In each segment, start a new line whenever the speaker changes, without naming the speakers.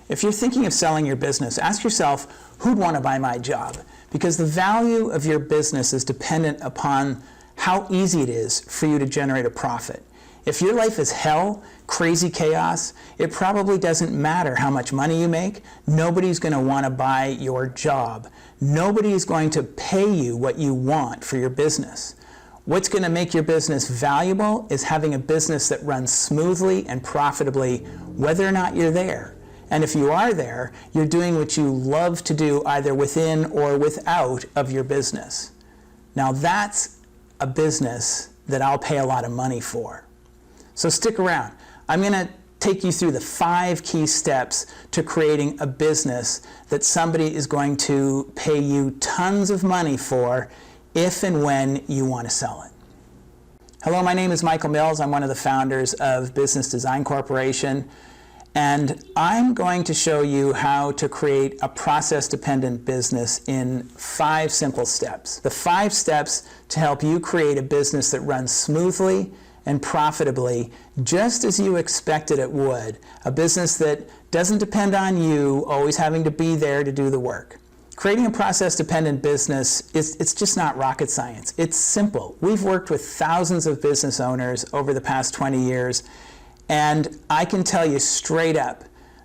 If you're thinking of selling your business, ask yourself, who'd want to buy my job? Because the value of your business is dependent upon how easy it is for you to generate a profit. If your life is hell, crazy chaos, it probably doesn't matter how much money you make. Nobody's going to want to buy your job. Nobody is going to pay you what you want for your business. What's going to make your business valuable is having a business that runs smoothly and profitably, whether or not you're there. And if you are there, you're doing what you love to do either within or without of your business. Now that's a business that I'll pay a lot of money for. So stick around. I'm going to take you through the 5 key steps to creating a business that somebody is going to pay you tons of money for if and when you want to sell it. Hello, my name is Michael Mills. I'm one of the founders of Business Design Corporation. And I'm going to show you how to create a process-dependent business in 5 simple steps. The 5 steps to help you create a business that runs smoothly and profitably, just as you expected it would. A business that doesn't depend on you always having to be there to do the work. Creating a process-dependent business, it's just not rocket science. It's simple. We've worked with thousands of business owners over the past 20 years, and I can tell you straight up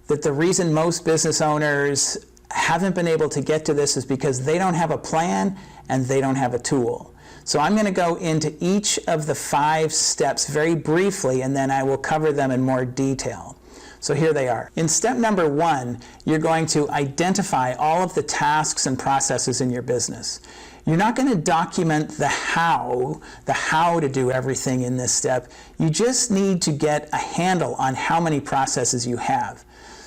that the reason most business owners haven't been able to get to this is because they don't have a plan and they don't have a tool. So I'm going to go into each of the 5 steps very briefly, and then I will cover them in more detail. So here they are. In step number 1, you're going to identify all of the tasks and processes in your business. You're not going to document the how to do everything in this step. You just need to get a handle on how many processes you have.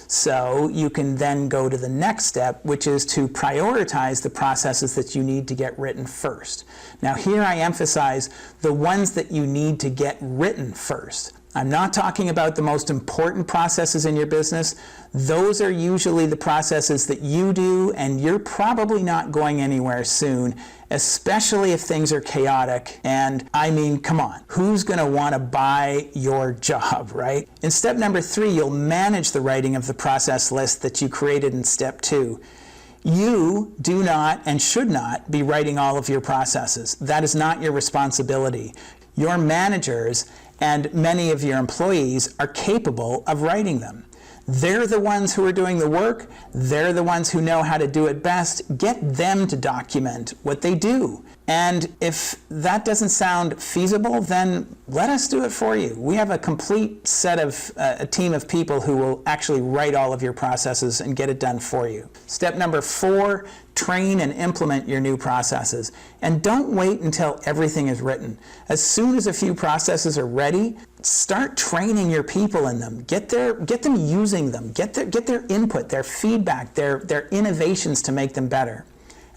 So you can then go to the next step, which is to prioritize the processes that you need to get written first. Now here I emphasize the ones that you need to get written first. I'm not talking about the most important processes in your business. Those are usually the processes that you do, and you're probably not going anywhere soon, especially if things are chaotic. And I mean, come on, who's going to want to buy your job, right? In step number 3, you'll manage the writing of the process list that you created in step 2. You do not and should not be writing all of your processes. That is not your responsibility. Your managers and many of your employees are capable of writing them. They're the ones who are doing the work. They're the ones who know how to do it best. Get them to document what they do. And if that doesn't sound feasible, then let us do it for you. We have a complete set of, a team of people who will actually write all of your processes and get it done for you. Step number 4, train and implement your new processes. And don't wait until everything is written. As soon as a few processes are ready, start training your people in them. Get them using them. Get their input, their feedback, their innovations to make them better.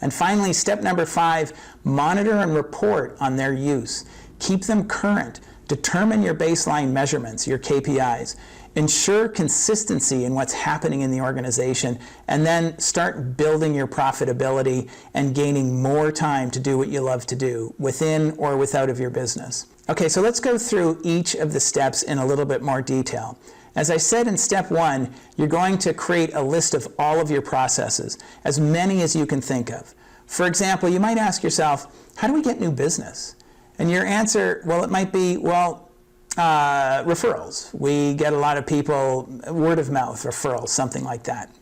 And finally, step number 5, monitor and report on their use. Keep them current. Determine your baseline measurements, your KPIs. Ensure consistency in what's happening in the organization, and then start building your profitability and gaining more time to do what you love to do, within or without of your business. Okay, so let's go through each of the steps in a little bit more detail. As I said in step 1, you're going to create a list of all of your processes, as many as you can think of. For example, you might ask yourself, how do we get new business? And your answer, well, it might be, well, referrals. We get a lot of people, word of mouth referrals, something like that.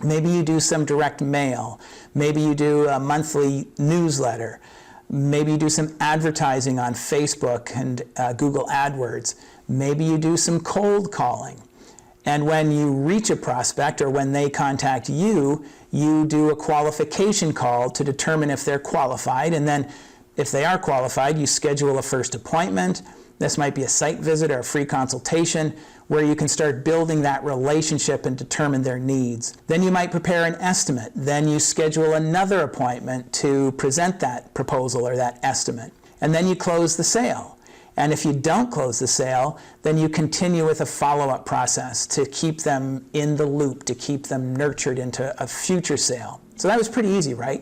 Maybe you do some direct mail. Maybe you do a monthly newsletter. Maybe you do some advertising on Facebook and Google AdWords. Maybe you do some cold calling. And when you reach a prospect or when they contact you, you do a qualification call to determine if they're qualified. And then if they are qualified, you schedule a first appointment. This might be a site visit or a free consultation where you can start building that relationship and determine their needs. Then you might prepare an estimate. Then you schedule another appointment to present that proposal or that estimate. And then you close the sale. And if you don't close the sale, then you continue with a follow-up process to keep them in the loop, to keep them nurtured into a future sale. So that was pretty easy, right?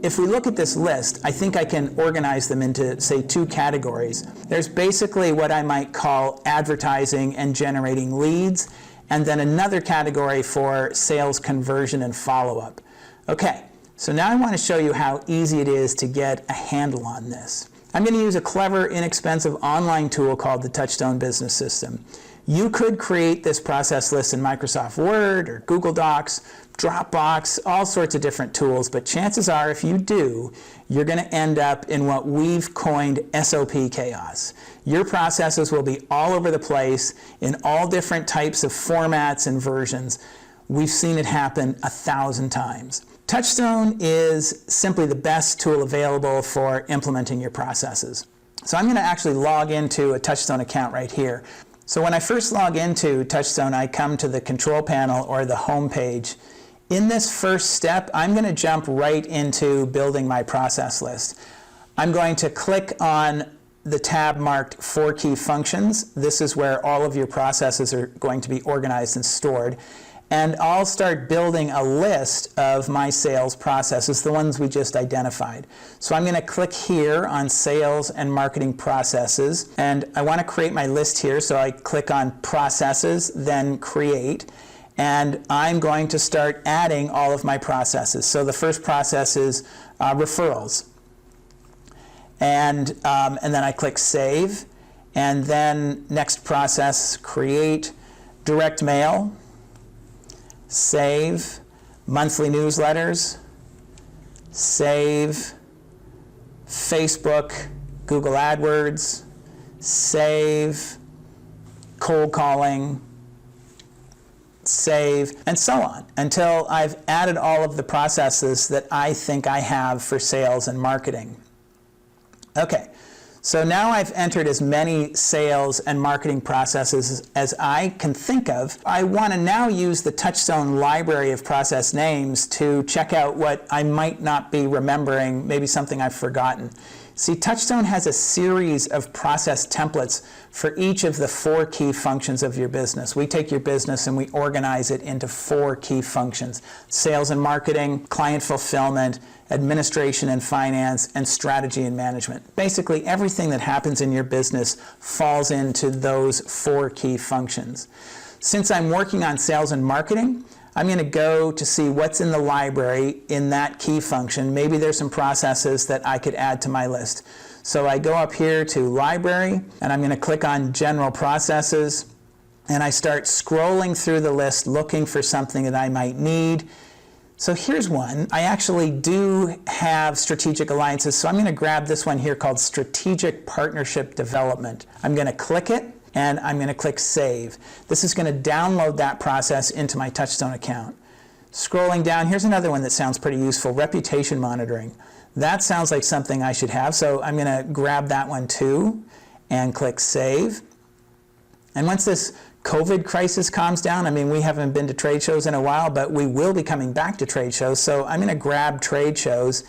If we look at this list, I think I can organize them into, say, 2 categories. There's basically what I might call advertising and generating leads, and then another category for sales conversion and follow-up. Okay, so now I want to show you how easy it is to get a handle on this. I'm going to use a clever, inexpensive online tool called the TouchStone Business System. You could create this process list in Microsoft Word or Google Docs, Dropbox, all sorts of different tools, but chances are if you do, you're going to end up in what we've coined SOP Chaos. Your processes will be all over the place in all different types of formats and versions. We've seen it happen 1,000 times. TouchStone is simply the best tool available for implementing your processes. So I'm going to actually log into a TouchStone account right here. So when I first log into TouchStone, I come to the control panel or the home page. In this first step, I'm going to jump right into building my process list. I'm going to click on the tab marked 4 Key Functions. This is where all of your processes are going to be organized and stored. And I'll start building a list of my sales processes, the ones we just identified. So I'm going to click here on Sales and Marketing Processes, and I want to create my list here, so I click on Processes, then Create, and I'm going to start adding all of my processes. So the first process is referrals, and then I click Save, and then next process, Create, Direct Mail, Save, monthly newsletters, save, Facebook, Google AdWords, save, cold calling, save, and so on, until I've added all of the processes that I think I have for sales and marketing. Okay. So now I've entered as many sales and marketing processes as I can think of. I want to now use the TouchStone library of process names to check out what I might not be remembering, maybe something I've forgotten. See, TouchStone has a series of process templates for each of the 4 key functions of your business. We take your business and we organize it into 4 key functions: sales and marketing, client fulfillment, administration and finance, and strategy and management. Basically, everything that happens in your business falls into those 4 key functions. Since I'm working on sales and marketing, I'm going to go to see what's in the library in that key function. Maybe there's some processes that I could add to my list. So I go up here to Library, and I'm going to click on General Processes, and I start scrolling through the list looking for something that I might need. So here's one. I actually do have strategic alliances, so I'm going to grab this one here called Strategic Partnership Development. I'm going to click it, and I'm going to click Save. This is going to download that process into my TouchStone account. Scrolling down, here's another one that sounds pretty useful: Reputation Monitoring. That sounds like something I should have, so I'm going to grab that one too and click Save. And once this COVID crisis calms down, I mean, we haven't been to trade shows in a while, but we will be coming back to trade shows, so I'm going to grab trade shows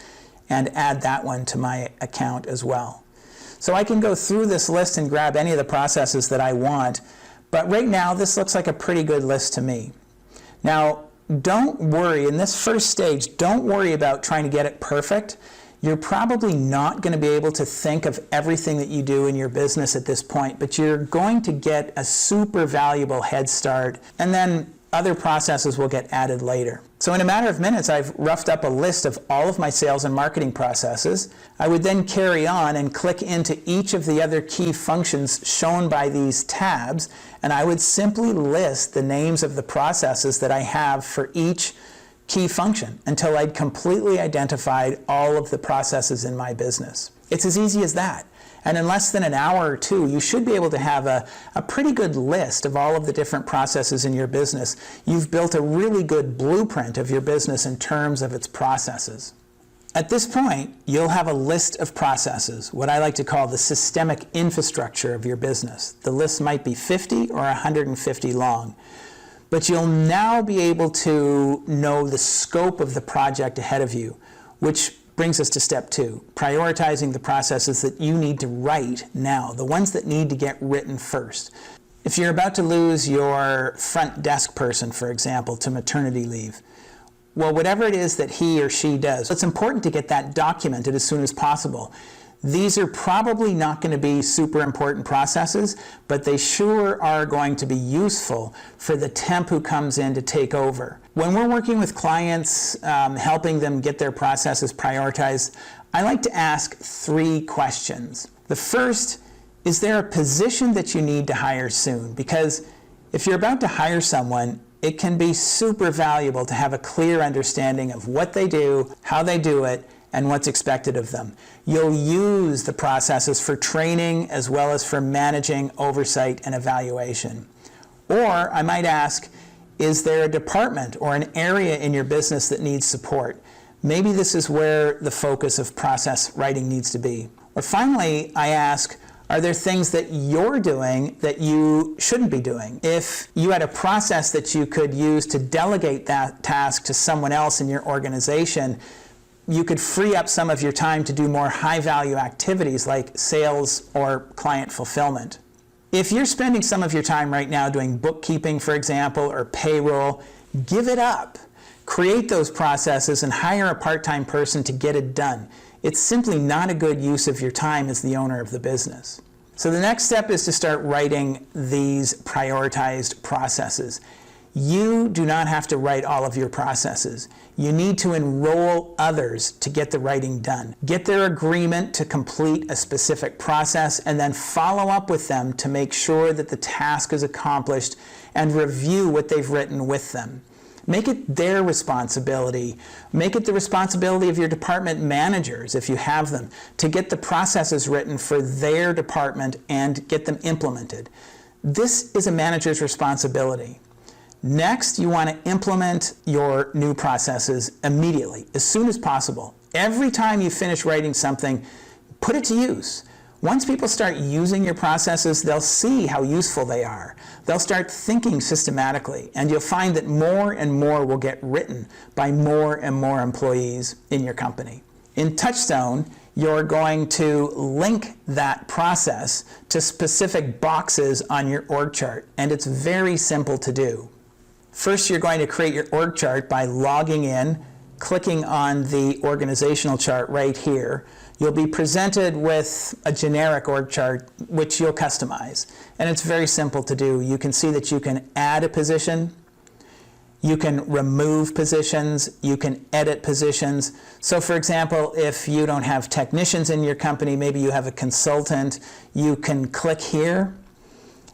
and add that one to my account as well. So I can go through this list and grab any of the processes that I want, but right now this looks like a pretty good list to me. Now, don't worry, in this first stage, don't worry about trying to get it perfect. You're probably not going to be able to think of everything that you do in your business at this point, but you're going to get a super valuable head start, and then other processes will get added later. So in a matter of minutes, I've roughed up a list of all of my sales and marketing processes. I would then carry on and click into each of the other key functions shown by these tabs, and I would simply list the names of the processes that I have for each key function until I'd completely identified all of the processes in my business. It's as easy as that. And in less than an hour or two, you should be able to have a pretty good list of all of the different processes in your business. You've built a really good blueprint of your business in terms of its processes. At this point, you'll have a list of processes, what I like to call the systemic infrastructure of your business. The list might be 50 or 150 long. But you'll now be able to know the scope of the project ahead of you, which brings us to step 2, prioritizing the processes that you need to write now, the ones that need to get written first. If you're about to lose your front desk person, for example, to maternity leave, well, whatever it is that he or she does, it's important to get that documented as soon as possible. These are probably not going to be super important processes, but they sure are going to be useful for the temp who comes in to take over. When we're working with clients, helping them get their processes prioritized, I like to ask 3 questions. The first, is there a position that you need to hire soon? Because if you're about to hire someone, it can be super valuable to have a clear understanding of what they do, how they do it, and what's expected of them. You'll use the processes for training as well as for managing oversight and evaluation. Or I might ask, is there a department or an area in your business that needs support? Maybe this is where the focus of process writing needs to be. Or finally, I ask, are there things that you're doing that you shouldn't be doing? If you had a process that you could use to delegate that task to someone else in your organization, you could free up some of your time to do more high-value activities like sales or client fulfillment. If you're spending some of your time right now doing bookkeeping, for example, or payroll, give it up. Create those processes and hire a part-time person to get it done. It's simply not a good use of your time as the owner of the business. So the next step is to start writing these prioritized processes. You do not have to write all of your processes. You need to enroll others to get the writing done. Get their agreement to complete a specific process and then follow up with them to make sure that the task is accomplished and review what they've written with them. Make it their responsibility. Make it the responsibility of your department managers, if you have them, to get the processes written for their department and get them implemented. This is a manager's responsibility. Next, you want to implement your new processes immediately, as soon as possible. Every time you finish writing something, put it to use. Once people start using your processes, they'll see how useful they are. They'll start thinking systematically, and you'll find that more and more will get written by more and more employees in your company. In TouchStone, you're going to link that process to specific boxes on your org chart, and it's very simple to do. First, you're going to create your org chart by logging in, clicking on the organizational chart right here. You'll be presented with a generic org chart, which you'll customize. And it's very simple to do. You can see that you can add a position, you can remove positions, you can edit positions. So for example, if you don't have technicians in your company, maybe you have a consultant, you can click here,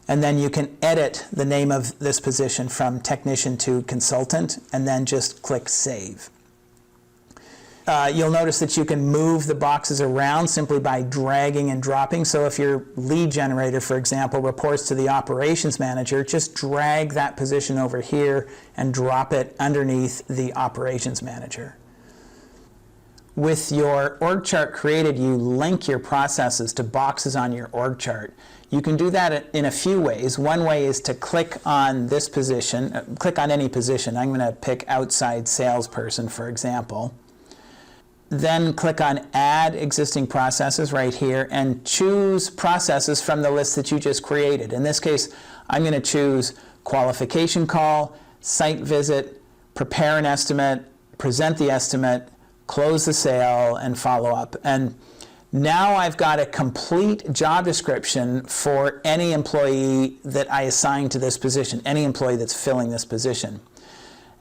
and then you can edit the name of this position from technician to consultant, and then just click Save. You'll notice that you can move the boxes around simply by dragging and dropping. So if your lead generator, for example, reports to the operations manager, just drag that position over here and drop it underneath the operations manager. With your org chart created, you link your processes to boxes on your org chart. You can do that in a few ways. One way is to click on this position, click on any position. I'm going to pick outside salesperson, for example. Then click on Add Existing Processes right here and choose processes from the list that you just created. In this case, I'm going to choose qualification call, site visit, prepare an estimate, present the estimate, close the sale, and follow up. And now I've got a complete job description for any employee that I assign to this position, any employee that's filling this position.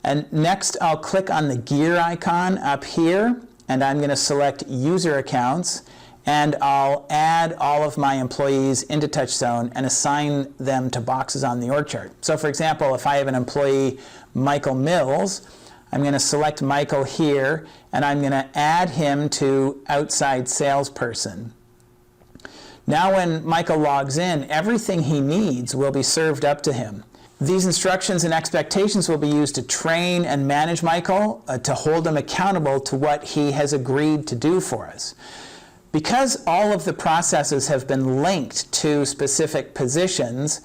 And next, I'll click on the gear icon up here, and I'm going to select user accounts, and I'll add all of my employees into TouchStone and assign them to boxes on the org chart. So for example, if I have an employee, Michael Mills, I'm going to select Michael here, and I'm going to add him to outside salesperson. Now when Michael logs in, everything he needs will be served up to him. These instructions and expectations will be used to train and manage Michael, to hold him accountable to what he has agreed to do for us. Because all of the processes have been linked to specific positions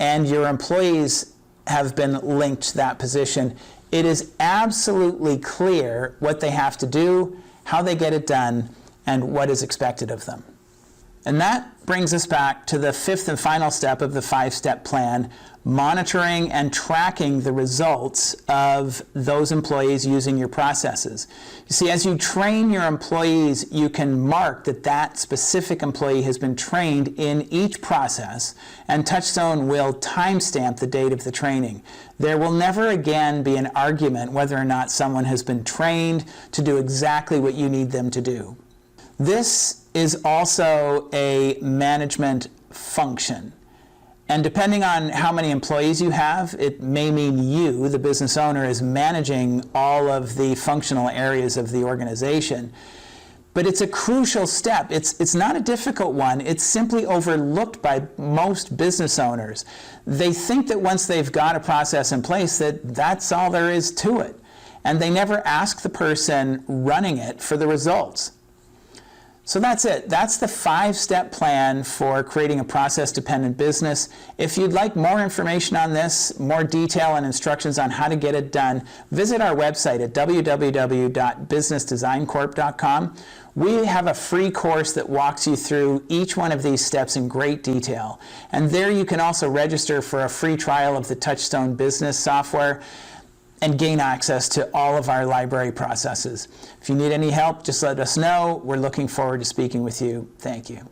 and your employees have been linked to that position, it is absolutely clear what they have to do, how they get it done, and what is expected of them. And that brings us back to the fifth and final step of the 5-step plan, monitoring and tracking the results of those employees using your processes. You see, as you train your employees, you can mark that that specific employee has been trained in each process, and TouchStone will timestamp the date of the training. There will never again be an argument whether or not someone has been trained to do exactly what you need them to do. This is also a management function. And depending on how many employees you have, it may mean you, the business owner, is managing all of the functional areas of the organization. But it's a crucial step. It's not a difficult one. It's simply overlooked by most business owners. They think that once they've got a process in place, that that's all there is to it. And they never ask the person running it for the results. So that's it. That's the 5-step plan for creating a process-dependent business. If you'd like more information on this, more detail and instructions on how to get it done, visit our website at www.businessdesigncorp.com. We have a free course that walks you through each one of these steps in great detail. And there you can also register for a free trial of the TouchStone Business software and gain access to all of our library processes. If you need any help, just let us know. We're looking forward to speaking with you. Thank you.